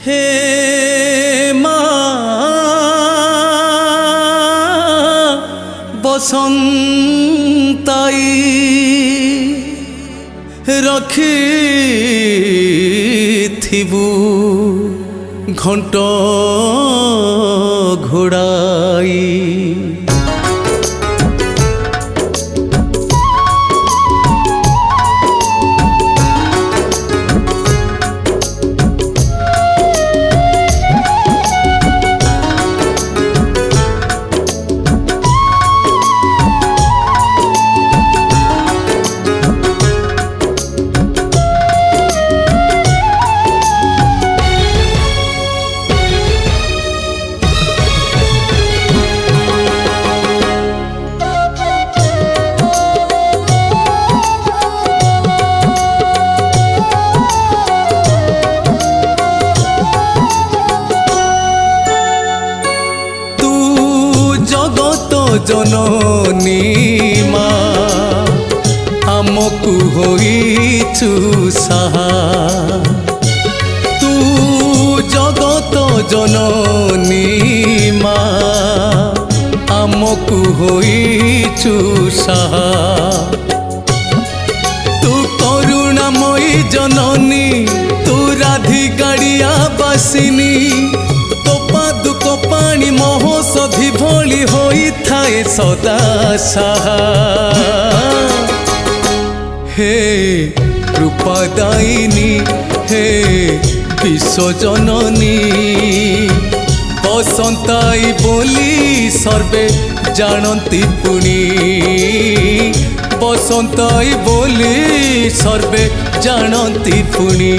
हे बसंताई रखिथिबु घंट घोड़ाई जननी मा आमकु होइछु साहा तू जगत जननी मा आमकु होइछु साहा तू करुणामयी जननी तू राधिकाड़िया बासिनी दुख पानी महौषधि भली होई थाए सदा साहा हे कृपादायिनी हे विश्वजननी बसंताई बोली सर्वे जानती पुणी बसंताई बोली सर्वे जानती पुणी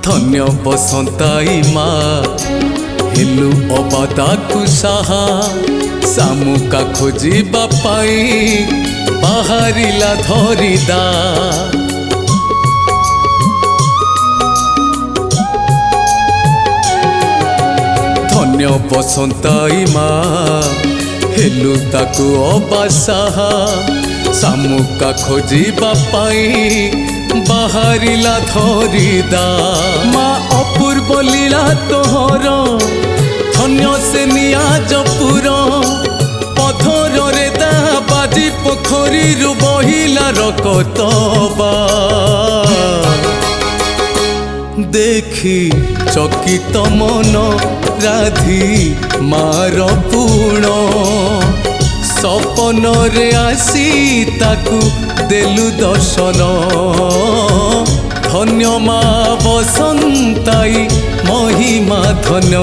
धन्य बसंताई माँ हेलु अबादाकु साहा सामुका खोजिबा पाई बाहरिला धरिदा धन्य बसंताई माँ हेलु ताकु अबा साहा सामुका खोजिबा पाई बाहरिला धरिदा माँ अपूर्व लीला तोहर धन्य से नियाजपुर पथर रे दा बाजी पोखरी बहिला रकतबा देखी चकित मन राधी मार पूर्ण सपन रे आसी ताकू देलु दर्शन धन्य माँ बसंताई महिमा धन्य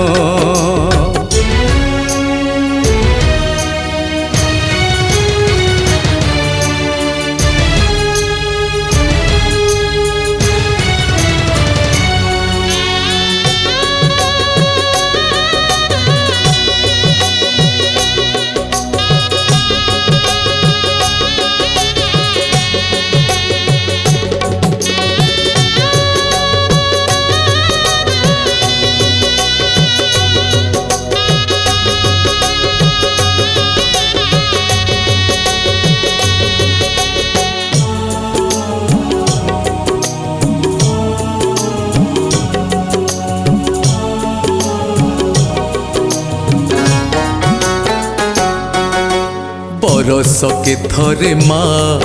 बरस के थरे माँ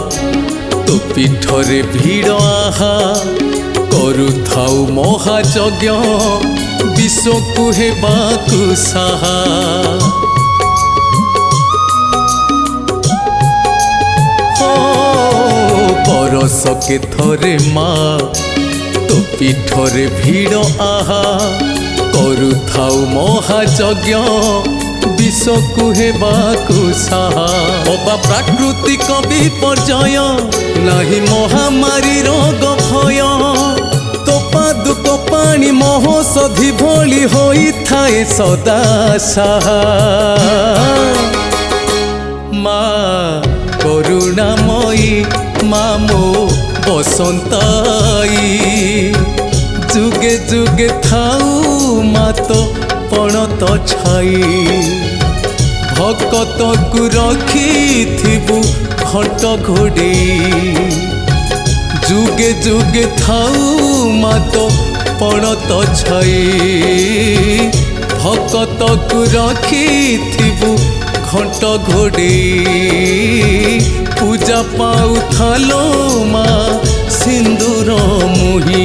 तो पीठरे भीड़ आहा करु थाउ महायज्ञ विश्व को हेबाकु साहा बरसके थरे माँ तो पीठरे भीड़ आहा करुथाउ महायज्ञ विषकु हेबाकु साहा अबा प्राकृतिक विपर्यय नाही महामारी रोग भय तो पादुक पानी महौषधि भली होई थाए सदा साहा माँ करुणामयी माँ मो बसंताई जुगे जुगे थाऊ माँ तो पणत छाई भकत को रखी थिबु घंट घोड़े जुगे जुगे थाऊ माँ तो पणत छाई भकत को रखी थिबु घंट घोड़े पूजा पाऊ थालो माँ सिंदूर मुही